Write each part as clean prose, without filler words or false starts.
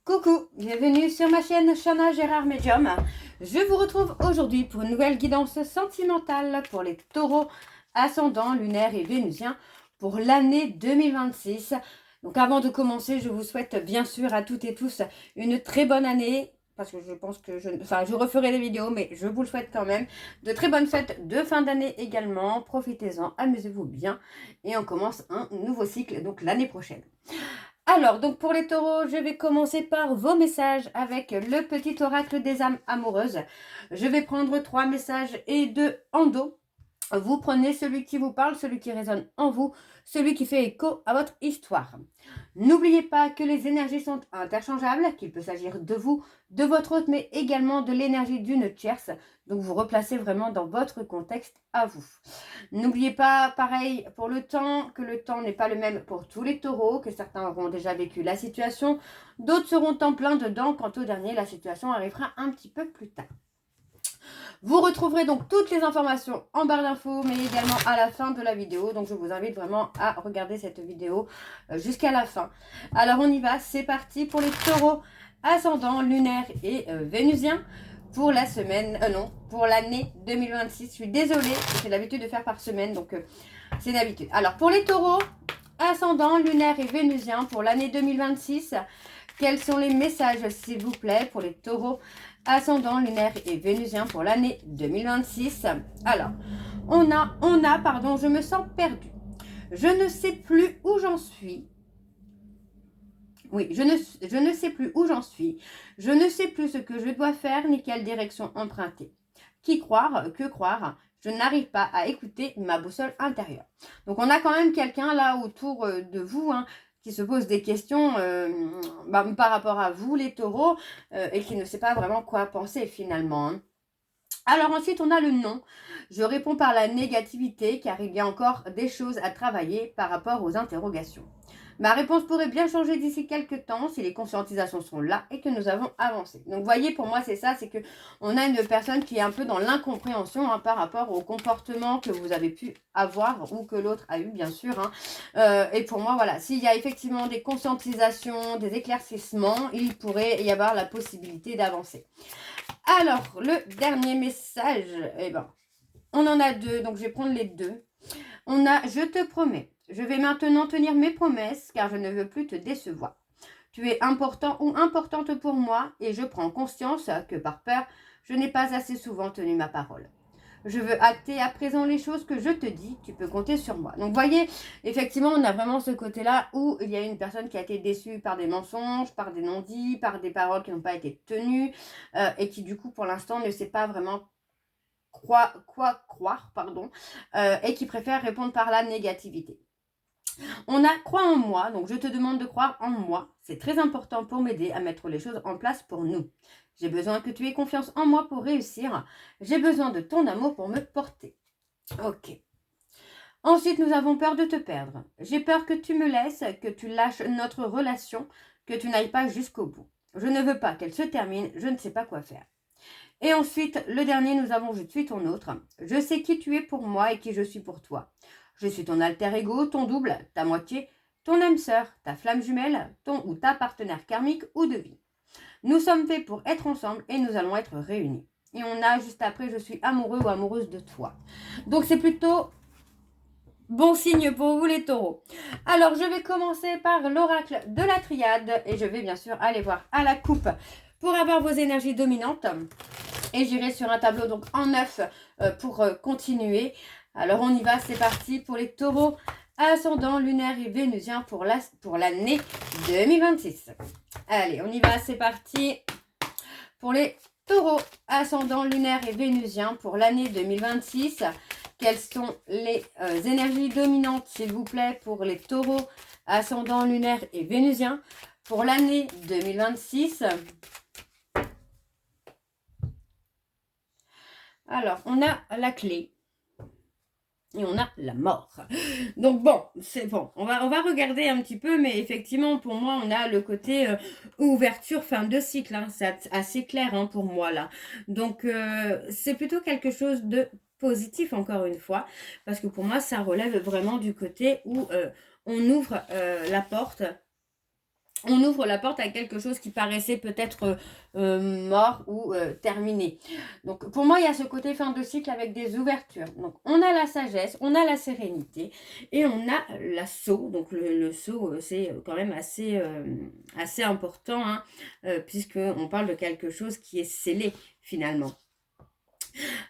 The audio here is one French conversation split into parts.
Coucou, bienvenue sur ma chaîne Shana Gérard Medium. Je vous retrouve aujourd'hui pour une nouvelle guidance sentimentale pour les taureaux ascendants, lunaires et vénusiens pour l'année 2026. Donc avant de commencer, je vous souhaite bien sûr à toutes et tous une très bonne année. Parce que je pense que je referai des vidéos, mais je vous le souhaite quand même. De très bonnes fêtes de fin d'année également. Profitez-en, amusez-vous bien. Et on commence un nouveau cycle, donc l'année prochaine. Alors, donc pour les taureaux, je vais commencer par vos messages avec le petit oracle des âmes amoureuses. Je vais prendre 3 messages et 2 en dos. Vous prenez celui qui vous parle, celui qui résonne en vous, celui qui fait écho à votre histoire. N'oubliez pas que les énergies sont interchangeables, qu'il peut s'agir de vous, de votre hôte, mais également de l'énergie d'une tierce. Donc vous replacez vraiment dans votre contexte à vous. N'oubliez pas, pareil pour le temps, que le temps n'est pas le même pour tous les taureaux, que certains auront déjà vécu la situation, d'autres seront en plein dedans. Quant au dernier, la situation arrivera un petit peu plus tard. Vous retrouverez donc toutes les informations en barre d'infos, mais également à la fin de la vidéo. Donc je vous invite vraiment à regarder cette vidéo jusqu'à la fin. Alors on y va, c'est parti pour les taureaux ascendants, lunaires et vénusiens pour la semaine, pour l'année 2026. Je suis désolée, j'ai l'habitude de faire par semaine, donc c'est d'habitude. Alors pour les taureaux ascendants, lunaires et vénusiens pour l'année 2026, quels sont les messages s'il vous plaît pour les taureaux ascendant, lunaire et vénusien pour l'année 2026. Alors, on a, pardon, je me sens perdue. Je ne sais plus où j'en suis. Oui, je ne sais plus où j'en suis. Je ne sais plus ce que je dois faire ni quelle direction emprunter. Qui croire, que croire, je n'arrive pas à écouter ma boussole intérieure. Donc, on a quand même quelqu'un là autour de vous, qui se pose des questions par rapport à vous, les taureaux, et qui ne sait pas vraiment quoi penser finalement. Alors ensuite, on a le non. Je réponds par la négativité, car il y a encore des choses à travailler par rapport aux interrogations. Ma réponse pourrait bien changer d'ici quelques temps si les conscientisations sont là et que nous avons avancé. Donc, vous voyez, pour moi, c'est ça, c'est que on a une personne qui est un peu dans l'incompréhension par rapport au comportement que vous avez pu avoir ou que l'autre a eu, bien sûr. Et pour moi, voilà, s'il y a effectivement des conscientisations, des éclaircissements, il pourrait y avoir la possibilité d'avancer. Alors, le dernier message, on en a 2, donc je vais prendre les 2. On a « Je te promets ». Je vais maintenant tenir mes promesses car je ne veux plus te décevoir. Tu es important ou importante pour moi et je prends conscience que par peur, je n'ai pas assez souvent tenu ma parole. Je veux acter à présent les choses que je te dis, tu peux compter sur moi. Donc, vous voyez, effectivement, on a vraiment ce côté-là où il y a une personne qui a été déçue par des mensonges, par des non-dits, par des paroles qui n'ont pas été tenues et qui, du coup, pour l'instant, ne sait pas vraiment quoi croire, et qui préfère répondre par la négativité. On a « crois en moi », donc je te demande de croire en moi. C'est très important pour m'aider à mettre les choses en place pour nous. J'ai besoin que tu aies confiance en moi pour réussir. J'ai besoin de ton amour pour me porter. Ok. Ensuite, nous avons peur de te perdre. J'ai peur que tu me laisses, que tu lâches notre relation, que tu n'ailles pas jusqu'au bout. Je ne veux pas qu'elle se termine, je ne sais pas quoi faire. Et ensuite, le dernier, nous avons « Je suis ton autre ». Je sais qui tu es pour moi et qui je suis pour toi. Je suis ton alter ego, ton double, ta moitié, ton âme sœur, ta flamme jumelle, ton ou ta partenaire karmique ou de vie. Nous sommes faits pour être ensemble et nous allons être réunis. Et on a juste après « Je suis amoureux ou amoureuse de toi ». Donc c'est plutôt bon signe pour vous les taureaux. Alors je vais commencer par l'oracle de la triade et je vais bien sûr aller voir à la coupe pour avoir vos énergies dominantes. Et j'irai sur un tableau donc en 9 pour continuer. Alors on y va, c'est parti pour les taureaux ascendant, lunaire et vénusien pour l'année 2026. Allez, on y va, c'est parti pour les taureaux ascendant, lunaire et vénusien pour l'année 2026. Quelles sont les énergies dominantes, s'il vous plaît, pour les taureaux ascendant, lunaire et vénusien pour l'année 2026? Alors, on a la clé et on a la mort. Donc bon, c'est bon. On va regarder un petit peu, mais effectivement, pour moi, on a le côté ouverture, fin de cycle. C'est assez clair pour moi, là. Donc, c'est plutôt quelque chose de positif, encore une fois, parce que pour moi, ça relève vraiment du côté où on ouvre la porte on ouvre la porte à quelque chose qui paraissait peut-être mort ou terminé. Donc pour moi, il y a ce côté fin de cycle avec des ouvertures. Donc on a la sagesse, on a la sérénité et on a l'assaut. Donc le saut, c'est quand même assez important, hein, puisqu'on parle de quelque chose qui est scellé finalement.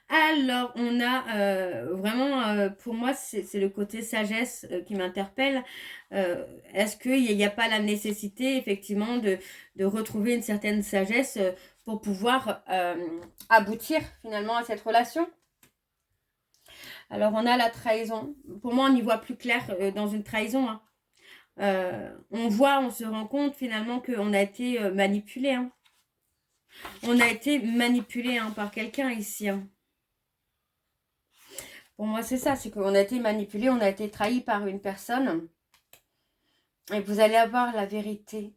Alors, on a vraiment, pour moi, c'est le côté sagesse qui m'interpelle. Est-ce qu'il n'y a pas la nécessité, effectivement, de retrouver une certaine sagesse pour pouvoir aboutir, finalement, à cette relation? Alors, on a la trahison. Pour moi, on y voit plus clair dans une trahison, hein. On se rend compte, finalement, qu'on a été manipulé, hein. On a été manipulé, hein, par quelqu'un ici, hein. Pour moi, c'est ça, c'est qu'on a été manipulé, on a été trahi par une personne. Et vous allez avoir la vérité.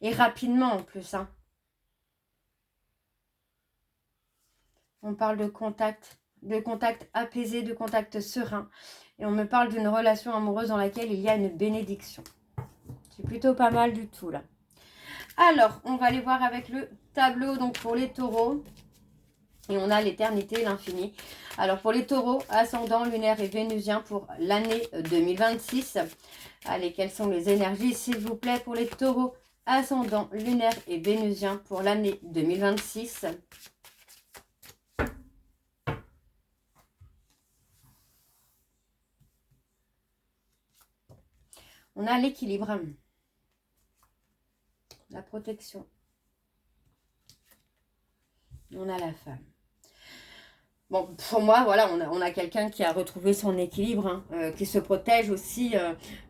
Et rapidement en plus, hein. On parle de contact apaisé, de contact serein. Et on me parle d'une relation amoureuse dans laquelle il y a une bénédiction. C'est plutôt pas mal du tout, là. Alors, on va aller voir avec le tableau, donc pour les taureaux. Et on a l'éternité, l'infini. Alors pour les taureaux, ascendant, lunaire et vénusien pour l'année 2026. Allez, quelles sont les énergies, s'il vous plaît, pour les taureaux, ascendant, lunaire et vénusien pour l'année 2026. On a l'équilibre, la protection. On a la femme. Bon, pour moi, voilà, on a quelqu'un qui a retrouvé son équilibre, hein, qui se protège aussi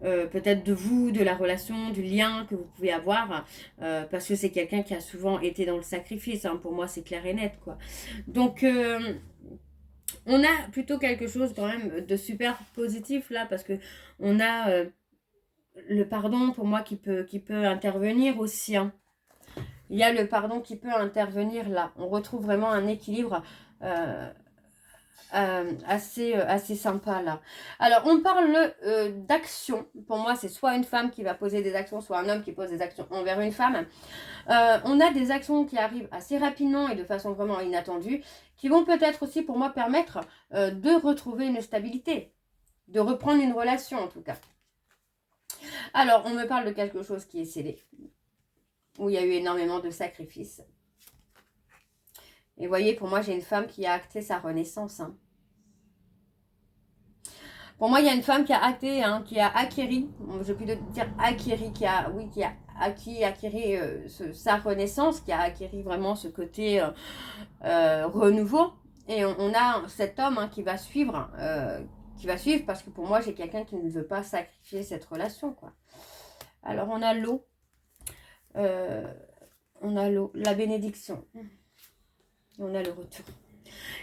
peut-être de vous, de la relation, du lien que vous pouvez avoir, parce que c'est quelqu'un qui a souvent été dans le sacrifice, hein, pour moi, c'est clair et net, quoi. Donc, on a plutôt quelque chose quand même de super positif là, parce que on a le pardon, pour moi, qui peut intervenir aussi, hein. Il y a le pardon qui peut intervenir là. On retrouve vraiment un équilibre assez sympa là. Alors on parle d'action. Pour moi c'est soit une femme qui va poser des actions, soit un homme qui pose des actions envers une femme. On a des actions qui arrivent assez rapidement et de façon vraiment inattendue, qui vont peut-être aussi pour moi permettre de retrouver une stabilité, de reprendre une relation en tout cas. Alors on me parle de quelque chose qui est scellé, où il y a eu énormément de sacrifices. Et vous voyez, pour moi j'ai une femme qui a acté sa renaissance, hein. Pour moi, il y a une femme qui a acté, hein, qui a acquéri, je peux dire acquéri, qui a acquéri sa renaissance, qui a acquéri vraiment ce côté renouveau. Et on a cet homme, hein, qui va suivre parce que pour moi, j'ai quelqu'un qui ne veut pas sacrifier cette relation, quoi. Alors, on a l'eau, la bénédiction, on a le retour.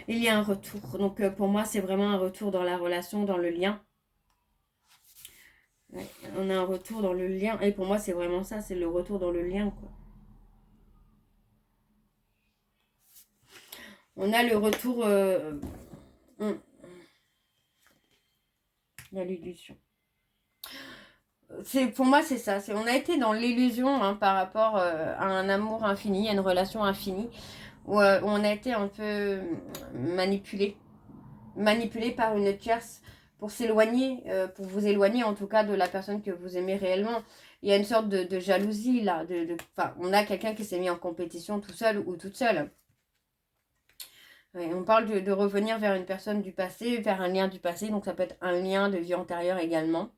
Il y a un retour. Donc, pour moi, c'est vraiment un retour dans la relation, dans le lien. Ouais, on a un retour dans le lien. Et pour moi, c'est vraiment ça. C'est le retour dans le lien, quoi. On a le retour... il y a l'illusion. Pour moi, c'est ça. On a été dans l'illusion, hein, par rapport à un amour infini, à une relation infinie, où on a été un peu manipulé par une tierce pour s'éloigner, pour vous éloigner en tout cas de la personne que vous aimez réellement. Il y a une sorte de jalousie là. On a quelqu'un qui s'est mis en compétition tout seul ou toute seule. Ouais, on parle de revenir vers une personne du passé, vers un lien du passé. Donc ça peut être un lien de vie antérieure également.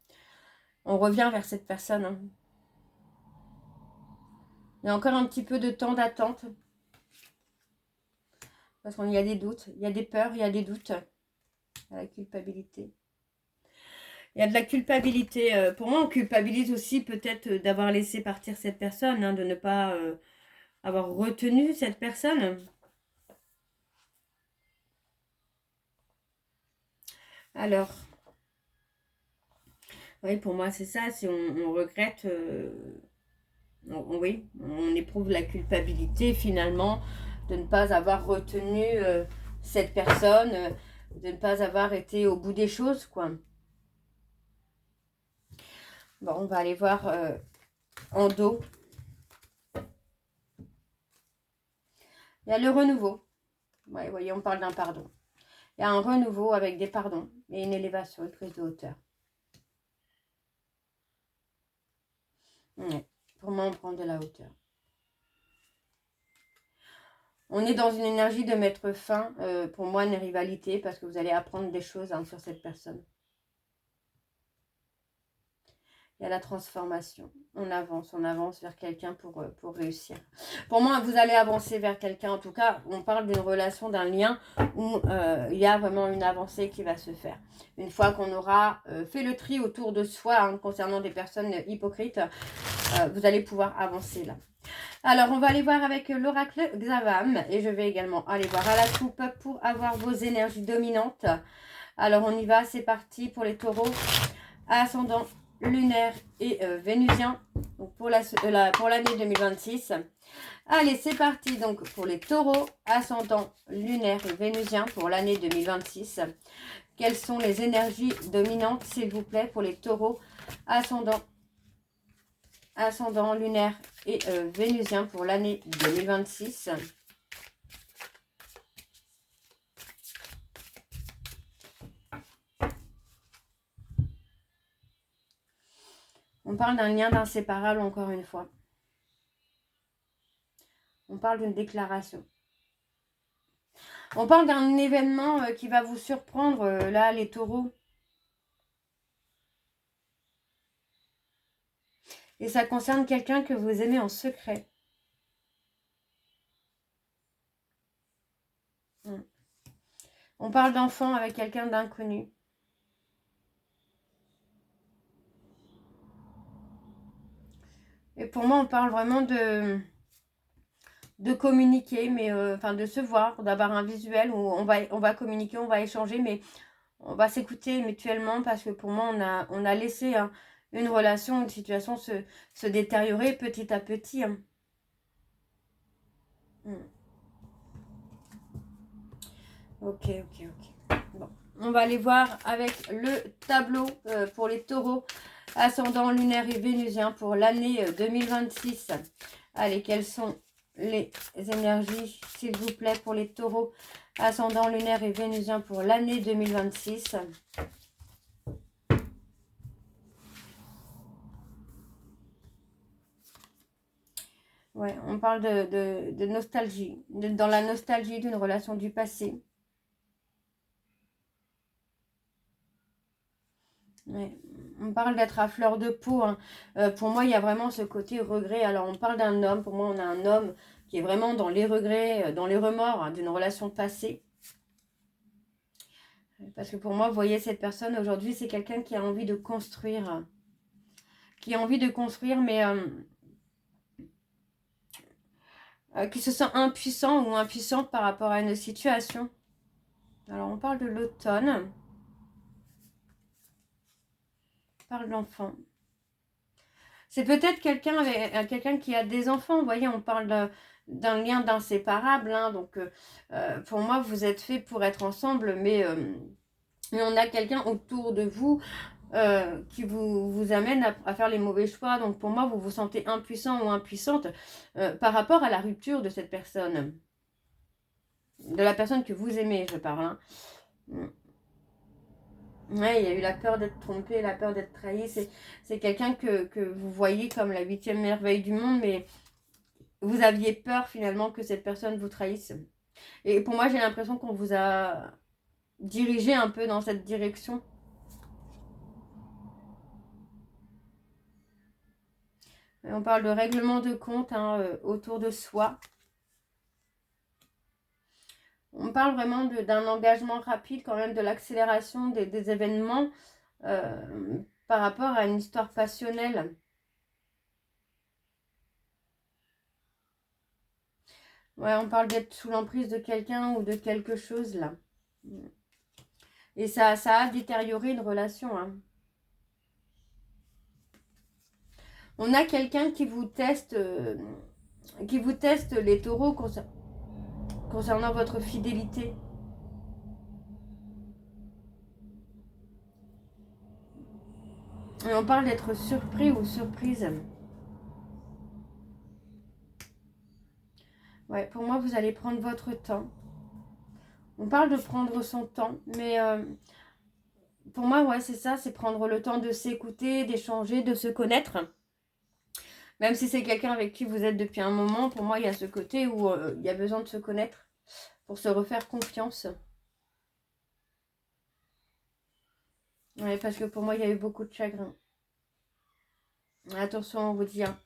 On revient vers cette personne, hein. Il y a encore un petit peu de temps d'attente. Parce qu'il y a des doutes, il y a des peurs, il y a des doutes. Il y a la culpabilité. Il y a de la culpabilité. Pour moi, on culpabilise aussi peut-être d'avoir laissé partir cette personne, hein, de ne pas avoir retenu cette personne. Alors, oui, pour moi, c'est ça. Si on regrette, oui, on éprouve la culpabilité finalement de ne pas avoir retenu cette personne, de ne pas avoir été au bout des choses, quoi. Bon, on va aller voir en dos. Il y a le renouveau. Ouais, vous voyez, on parle d'un pardon. Il y a un renouveau avec des pardons et une élévation, une prise de hauteur. Ouais. Pour moi, on prend de la hauteur. On est dans une énergie de mettre fin, pour moi, à une rivalité, parce que vous allez apprendre des choses sur cette personne. Il y a la transformation. On avance vers quelqu'un pour réussir. Pour moi, vous allez avancer vers quelqu'un. En tout cas, on parle d'une relation, d'un lien où il y a vraiment une avancée qui va se faire. Une fois qu'on aura fait le tri autour de soi, concernant des personnes hypocrites, vous allez pouvoir avancer là. Alors, on va aller voir avec l'oracle Xavam. Et je vais également aller voir à la coupe pour avoir vos énergies dominantes. Alors, on y va. C'est parti pour les taureaux. Ascendant lunaire et vénusien. Donc pour l'année 2026. Allez, c'est parti. Donc, pour les taureaux. Ascendant lunaire et vénusien pour l'année 2026. Quelles sont les énergies dominantes, s'il vous plaît, pour les taureaux ascendant lunaire et vénusien pour l'année 2026. On parle d'un lien d'inséparable encore une fois. On parle d'une déclaration. On parle d'un événement qui va vous surprendre, là, les taureaux. Et ça concerne quelqu'un que vous aimez en secret. On parle d'enfant avec quelqu'un d'inconnu. Et pour moi, on parle vraiment de communiquer, mais enfin de se voir, d'avoir un visuel où on va communiquer, on va échanger, mais on va s'écouter mutuellement parce que pour moi, on a laissé une relation, une situation se détériorer petit à petit. Ok. Bon, on va aller voir avec le tableau pour les taureaux, ascendant lunaire et vénusien pour l'année 2026. Allez, quelles sont les énergies, s'il vous plaît, pour les taureaux, ascendant lunaire et vénusien pour l'année 2026. Ouais, on parle de nostalgie, dans la nostalgie d'une relation du passé. Ouais. On parle d'être à fleur de peau. Pour moi, il y a vraiment ce côté regret. Alors, on parle d'un homme. Pour moi, on a un homme qui est vraiment dans les regrets, dans les remords d'une relation passée. Parce que pour moi, vous voyez, cette personne aujourd'hui, c'est quelqu'un qui a envie de construire. Qui a envie de construire, mais qui se sent impuissant ou impuissante par rapport à une situation. Alors, on parle de l'automne. On parle d'enfant. C'est peut-être quelqu'un qui a des enfants. Vous voyez, on parle d'un lien d'inséparable. Donc, pour moi, vous êtes fait pour être ensemble, mais on a quelqu'un autour de vous qui vous amène à faire les mauvais choix. Donc, pour moi, vous vous sentez impuissant ou impuissante par rapport à la rupture de cette personne. De la personne que vous aimez, je parle. Ouais, il y a eu la peur d'être trompé, la peur d'être trahi. C'est quelqu'un que vous voyez comme la 8e merveille du monde, mais vous aviez peur finalement que cette personne vous trahisse. Et pour moi, j'ai l'impression qu'on vous a dirigé un peu dans cette direction. Et on parle de règlement de compte autour de soi. On parle vraiment d'un engagement rapide, quand même, de l'accélération des événements par rapport à une histoire passionnelle. Ouais, on parle d'être sous l'emprise de quelqu'un ou de quelque chose, là. Et ça a détérioré une relation. On a quelqu'un qui vous teste les taureaux concernant votre fidélité. Et on parle d'être surpris ou surprise. Ouais, pour moi, vous allez prendre votre temps. On parle de prendre son temps, mais pour moi, ouais, c'est ça, c'est prendre le temps de s'écouter, d'échanger, de se connaître. Même si c'est quelqu'un avec qui vous êtes depuis un moment, pour moi, il y a ce côté où il y a besoin de se connaître pour se refaire confiance. Ouais, parce que pour moi, il y a eu beaucoup de chagrin. Attention, on vous dit, hein,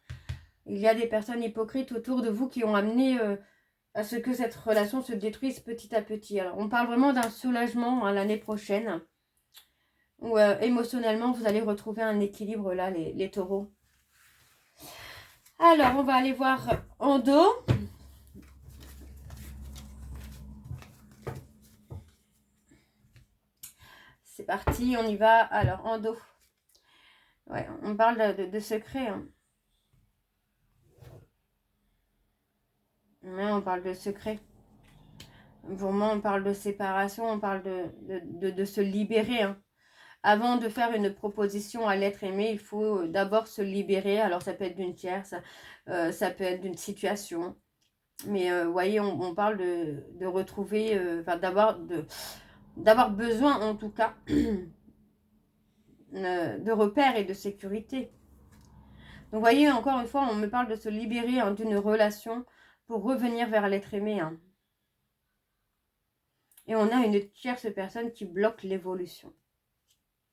il y a des personnes hypocrites autour de vous qui ont amené à ce que cette relation se détruise petit à petit. Alors, on parle vraiment d'un soulagement hein, l'année prochaine, où émotionnellement, vous allez retrouver un équilibre là, les taureaux. Alors, on va aller voir en dos. C'est parti, on y va. Alors, en dos. Ouais, on parle de secret. Hein. Ouais, on parle de secret. Pour moi, on parle de séparation, on parle de se libérer. Hein. Avant de faire une proposition à l'être aimé, il faut d'abord se libérer. Alors, ça peut être d'une tierce, ça peut être d'une situation. Mais vous voyez, on parle de retrouver, d'avoir besoin en tout cas de repères et de sécurité. Donc, vous voyez, encore une fois, on me parle de se libérer hein, d'une relation pour revenir vers l'être aimé. Hein. Et on a une tierce personne qui bloque l'évolution.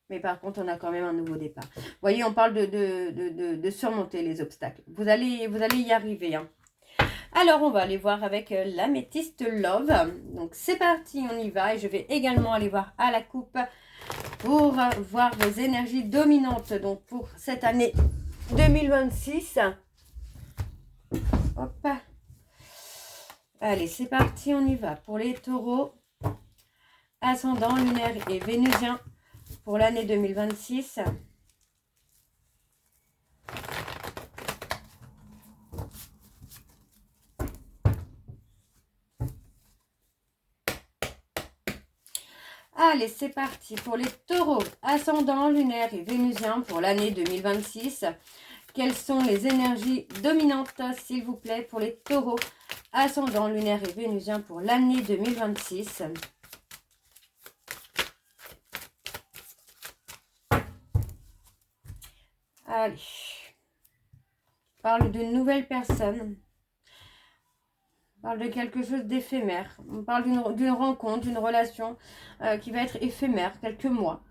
Mais par contre, on a quand même un nouveau départ. Vous voyez, on parle de surmonter les obstacles. Vous allez y arriver. Hein. Alors, on va aller voir avec l'améthyste Love. Donc, c'est parti, on y va. Et je vais également aller voir à la coupe pour voir vos énergies dominantes. Donc, pour cette année 2026. Hop. Allez, c'est parti, on y va. Pour les taureaux, ascendant, lunaire et vénusien pour l'année 2026. Allez, c'est parti pour les taureaux, ascendant, lunaire et vénusien pour l'année 2026. Quelles sont les énergies dominantes, s'il vous plaît, pour les taureaux, ascendant, lunaire et vénusien pour l'année 2026? Allez. On parle d'une nouvelle personne. On parle de quelque chose d'éphémère. On parle d'une rencontre, d'une relation qui va être éphémère, quelques mois.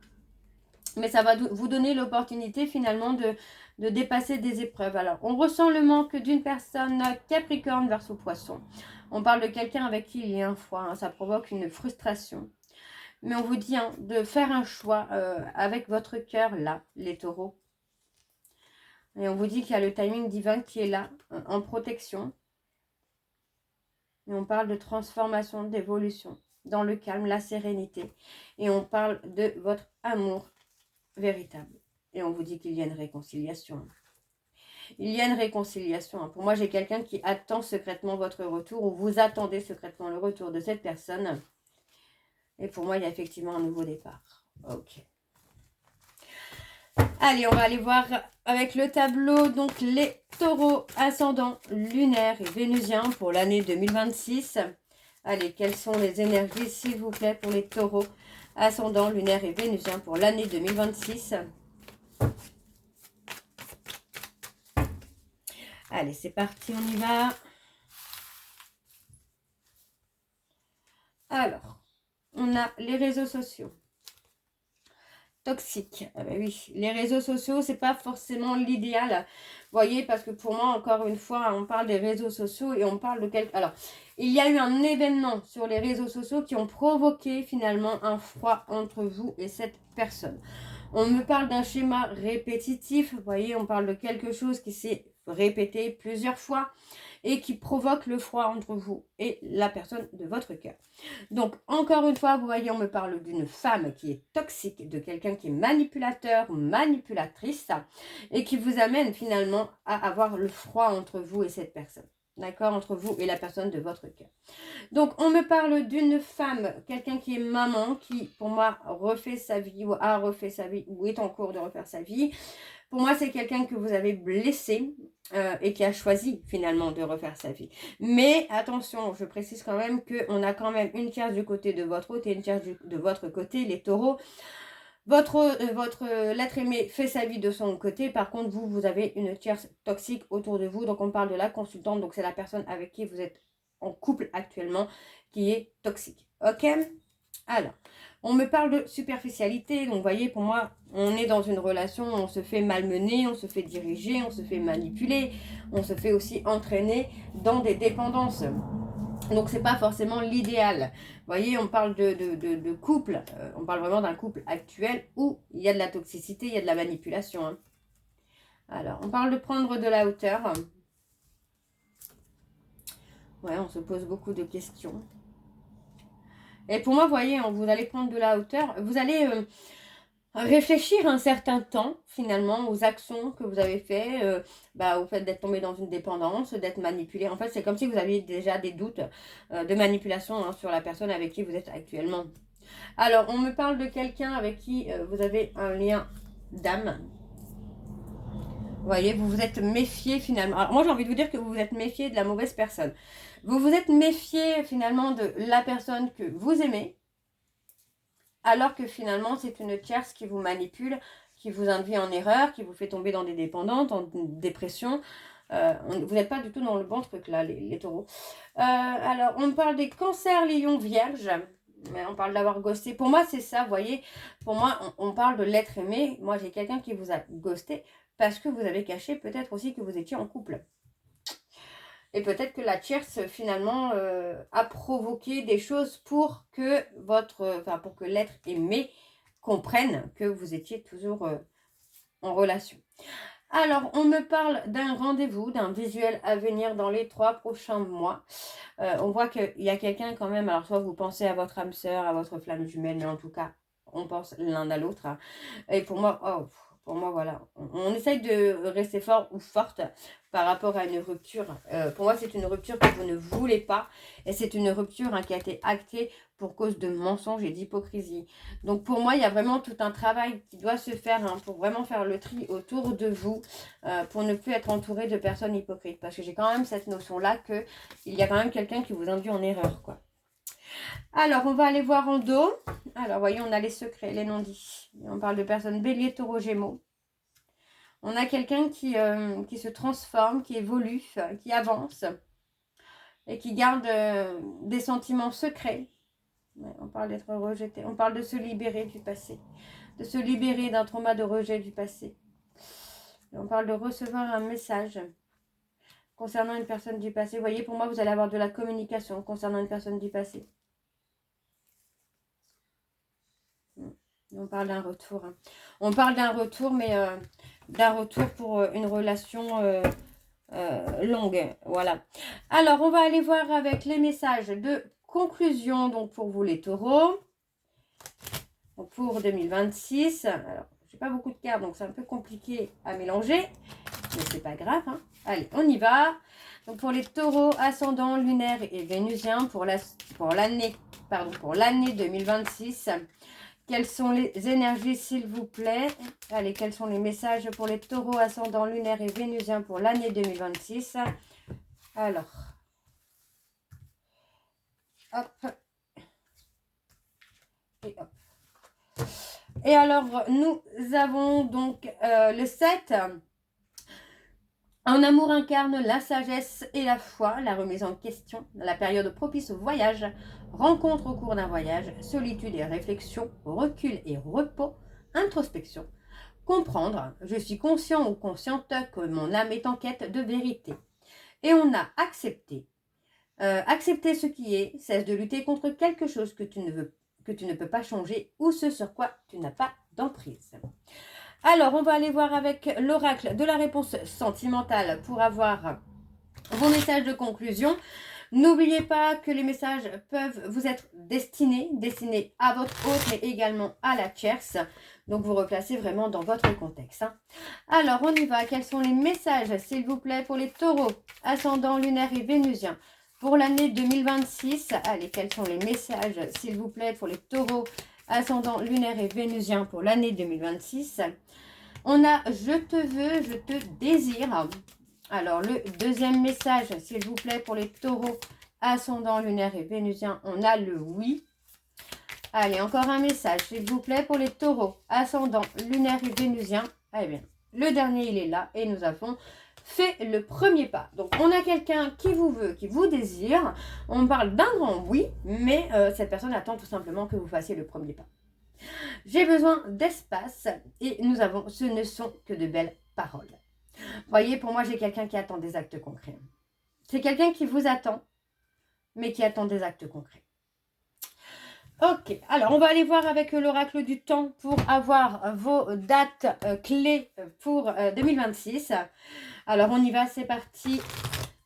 Mais ça va vous donner l'opportunité finalement de dépasser des épreuves. Alors, on ressent le manque d'une personne Capricorne verso Poisson. On parle de quelqu'un avec qui il y a un foie. Hein, ça provoque une frustration. Mais on vous dit hein, de faire un choix avec votre cœur là, les taureaux. Et on vous dit qu'il y a le timing divin qui est là, en protection. Et on parle de transformation, d'évolution, dans le calme, la sérénité. Et on parle de votre amour véritable. Et on vous dit qu'il y a une réconciliation. Il y a une réconciliation. Pour moi, j'ai quelqu'un qui attend secrètement votre retour ou vous attendez secrètement le retour de cette personne. Et pour moi, il y a effectivement un nouveau départ. Ok. Allez, on va aller voir avec le tableau. Donc, les taureaux ascendants lunaires et vénusiens pour l'année 2026. Allez, quelles sont les énergies, s'il vous plaît, pour les taureaux ascendants lunaires et vénusiens pour l'année 2026? Allez, c'est parti, on y va. Alors, on a les réseaux sociaux. Toxique. Ah ben oui, les réseaux sociaux, c'est pas forcément l'idéal. Vous voyez, parce que pour moi, encore une fois, on parle des réseaux sociaux et on parle de quelque... Alors, il y a eu un événement sur les réseaux sociaux qui ont provoqué finalement un froid entre vous et cette personne. On me parle d'un schéma répétitif. Vous voyez, on parle de quelque chose qui s'est répété plusieurs fois et qui provoque le froid entre vous et la personne de votre cœur. Donc, encore une fois, vous voyez, on me parle d'une femme qui est toxique, de quelqu'un qui est manipulateur ou manipulatrice et qui vous amène finalement à avoir le froid entre vous et cette personne. D'accord? Entre vous et la personne de votre cœur. Donc, on me parle d'une femme, quelqu'un qui est maman, qui, pour moi, refait sa vie ou a refait sa vie ou est en cours de refaire sa vie. Pour moi, c'est quelqu'un que vous avez blessé et qui a choisi finalement de refaire sa vie. Mais attention, je précise quand même qu'on a quand même une tierce du côté de votre hôte et une tierce de votre côté, les taureaux. Votre l'être aimé fait sa vie de son côté. Par contre, vous avez une tierce toxique autour de vous. Donc, on parle de la consultante. Donc, c'est la personne avec qui vous êtes en couple actuellement qui est toxique. Ok? Alors, on me parle de superficialité. Donc, vous voyez, pour moi, on est dans une relation où on se fait malmener, on se fait diriger, on se fait manipuler, on se fait aussi entraîner dans des dépendances. Donc, c'est pas forcément l'idéal. Vous voyez, on parle de couple, on parle vraiment d'un couple actuel où il y a de la toxicité, il y a de la manipulation. Hein. Alors, on parle de prendre de la hauteur. Ouais, on se pose beaucoup de questions. Et pour moi, vous voyez, vous allez prendre de la hauteur. Vous allez réfléchir un certain temps, finalement, aux actions que vous avez faites, au fait d'être tombé dans une dépendance, d'être manipulé. En fait, c'est comme si vous aviez déjà des doutes de manipulation hein, sur la personne avec qui vous êtes actuellement. Alors, on me parle de quelqu'un avec qui vous avez un lien d'âme. Vous voyez, vous vous êtes méfié finalement. Alors, moi, j'ai envie de vous dire que vous vous êtes méfié de la mauvaise personne. Vous vous êtes méfié finalement de la personne que vous aimez, alors que finalement, c'est une tierce qui vous manipule, qui vous induit en erreur, qui vous fait tomber dans des dépendances, en dépression. Vous n'êtes pas du tout dans le bon truc là, les taureaux. Alors, on me parle des cancers, lions, vierges. Mais on parle d'avoir ghosté. Pour moi, c'est ça, vous voyez. Pour moi, on parle de l'être aimé. Moi, j'ai quelqu'un qui vous a ghosté parce que vous avez caché peut-être aussi que vous étiez en couple. Et peut-être que la tierce, finalement, a provoqué des choses pour que pour que l'être aimé comprenne que vous étiez toujours en relation. Alors, on me parle d'un rendez-vous, d'un visuel à venir dans les 3 prochains mois. On voit qu'il y a quelqu'un quand même, alors soit vous pensez à votre âme sœur, à votre flamme jumelle, mais en tout cas, on pense l'un à l'autre. Hein. Et pour moi, voilà, on essaye de rester fort ou forte par rapport à une rupture. Pour moi, c'est une rupture que vous ne voulez pas. Et c'est une rupture hein, qui a été actée pour cause de mensonges et d'hypocrisie. Donc pour moi, il y a vraiment tout un travail qui doit se faire hein, pour vraiment faire le tri autour de vous, pour ne plus être entouré de personnes hypocrites. Parce que j'ai quand même cette notion-là qu'il y a quand même quelqu'un qui vous induit en erreur, quoi. Alors, on va aller voir en dos. Alors, voyez, on a les secrets, les non-dits. On parle de personnes bélier, taureau, gémeaux. On a quelqu'un qui se transforme, qui évolue, qui avance et qui garde des sentiments secrets. Ouais, on parle d'être rejeté. On parle de se libérer du passé. De se libérer d'un trauma de rejet du passé. Et on parle de recevoir un message concernant une personne du passé. Vous voyez, pour moi, vous allez avoir de la communication concernant une personne du passé. On parle d'un retour. Hein. On parle d'un retour, mais d'un retour pour une relation longue. Voilà. Alors, on va aller voir avec les messages de conclusion, donc pour vous les taureaux. Donc, pour 2026. Alors, j'ai pas beaucoup de cartes, donc c'est un peu compliqué à mélanger. Mais c'est pas grave. Hein. Allez, on y va. Donc, pour les taureaux, ascendant, lunaire et vénusien, pour l'année 2026. Quelles sont les énergies, s'il vous plaît? Allez, quels sont les messages pour les taureaux, ascendant, lunaire et vénusien pour l'année 2026? Alors, hop, et hop. Et alors, nous avons donc le 7. En amour incarne la sagesse et la foi, la remise en question, la période propice au voyage, rencontre au cours d'un voyage, solitude et réflexion, recul et repos, introspection. Comprendre, je suis conscient ou consciente que mon âme est en quête de vérité. Et on a accepté. Accepter ce qui est, cesse de lutter contre quelque chose que tu ne peux pas changer ou ce sur quoi tu n'as pas d'emprise. Alors, on va aller voir avec l'oracle de la réponse sentimentale pour avoir vos messages de conclusion. N'oubliez pas que les messages peuvent vous être destinés à votre hôte, mais également à la tierce. Donc, vous replacez vraiment dans votre contexte. Hein. Alors, on y va. Quels sont les messages, s'il vous plaît, pour les taureaux, ascendant, lunaire et vénusien pour l'année 2026? Allez, quels sont les messages, s'il vous plaît, pour les taureaux, ascendant, lunaire et vénusien pour l'année 2026? On a « Je te veux, je te désire ». Alors, le deuxième message, s'il vous plaît, pour les taureaux, ascendant, lunaire et vénusien, on a le oui. Allez, encore un message, s'il vous plaît, pour les taureaux, ascendant, lunaire et vénusien. Eh bien, le dernier, il est là et nous avons fait le premier pas. Donc, on a quelqu'un qui vous veut, qui vous désire. On parle d'un grand oui, mais cette personne attend tout simplement que vous fassiez le premier pas. J'ai besoin d'espace et nous avons, ce ne sont que de belles paroles. Voyez, pour moi, j'ai quelqu'un qui attend des actes concrets. C'est quelqu'un qui vous attend, mais qui attend des actes concrets. Ok, alors on va aller voir avec l'oracle du temps pour avoir vos dates clés pour 2026. Alors on y va, c'est parti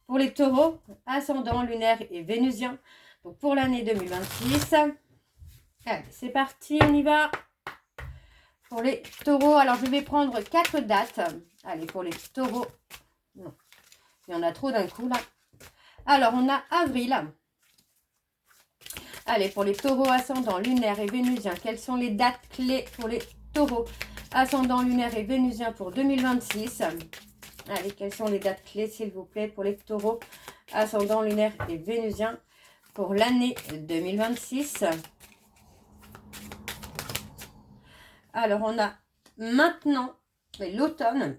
pour les taureaux, ascendant, lunaire et vénusien. Donc pour l'année 2026. Allez, c'est parti, on y va. Pour les taureaux, alors je vais prendre 4 dates. Allez, pour les taureaux. Non, il y en a trop d'un coup là. Alors on a avril. Allez, pour les taureaux ascendant, lunaire et vénusien, quelles sont les dates clés pour les taureaux ascendant, lunaire et vénusien pour 2026? Allez, quelles sont les dates clés, s'il vous plaît, pour les taureaux ascendant, lunaire et vénusien pour l'année 2026? Alors, on a maintenant l'automne.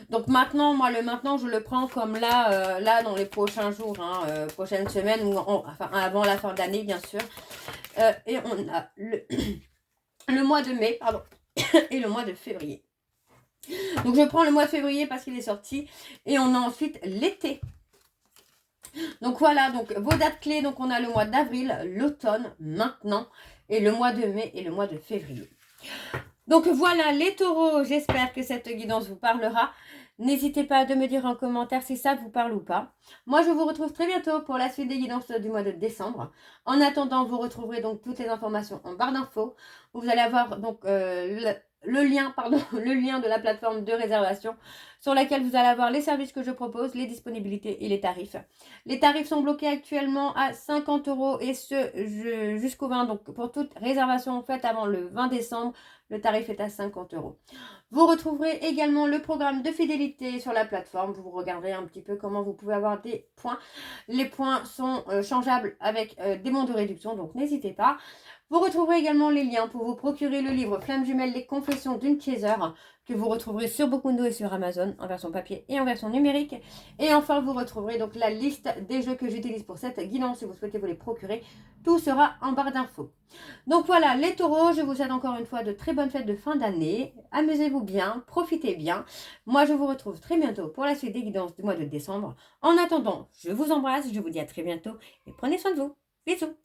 Donc maintenant, moi le maintenant, je le prends comme là, là dans les prochains jours, hein, prochaines semaines, ou enfin avant la fin d'année bien sûr. Et on a le mois de mai, pardon, et le mois de février. Donc je prends le mois de février parce qu'il est sorti. Et on a ensuite l'été. Donc voilà, donc vos dates clés, donc on a le mois d'avril, l'automne, maintenant, et le mois de mai et le mois de février. Donc voilà les taureaux, j'espère que cette guidance vous parlera. N'hésitez pas à me dire en commentaire si ça vous parle ou pas. Moi, je vous retrouve très bientôt pour la suite des guidances du mois de décembre. En attendant, vous retrouverez donc toutes les informations en barre d'infos. Vous allez avoir donc le lien de la plateforme de réservation sur laquelle vous allez avoir les services que je propose, les disponibilités et les tarifs. Les tarifs sont bloqués actuellement à 50 € et ce jusqu'au 20. Donc pour toute réservation faite avant le 20 décembre, le tarif est à 50 €. Vous retrouverez également le programme de fidélité sur la plateforme. Vous regarderez un petit peu comment vous pouvez avoir des points. Les points sont changeables avec des bons de réduction, donc n'hésitez pas. Vous retrouverez également les liens pour vous procurer le livre Flamme Jumelle, les confessions d'une chaser, que vous retrouverez sur Bokundo et sur Amazon en version papier et en version numérique. Et enfin, vous retrouverez donc la liste des jeux que j'utilise pour cette guidance si vous souhaitez vous les procurer. Tout sera en barre d'infos. Donc voilà, les taureaux, je vous souhaite encore une fois de très bonnes fêtes de fin d'année. Amusez-vous bien, profitez bien. Moi, je vous retrouve très bientôt pour la suite des guidances du mois de décembre. En attendant, je vous embrasse, je vous dis à très bientôt et prenez soin de vous. Bisous.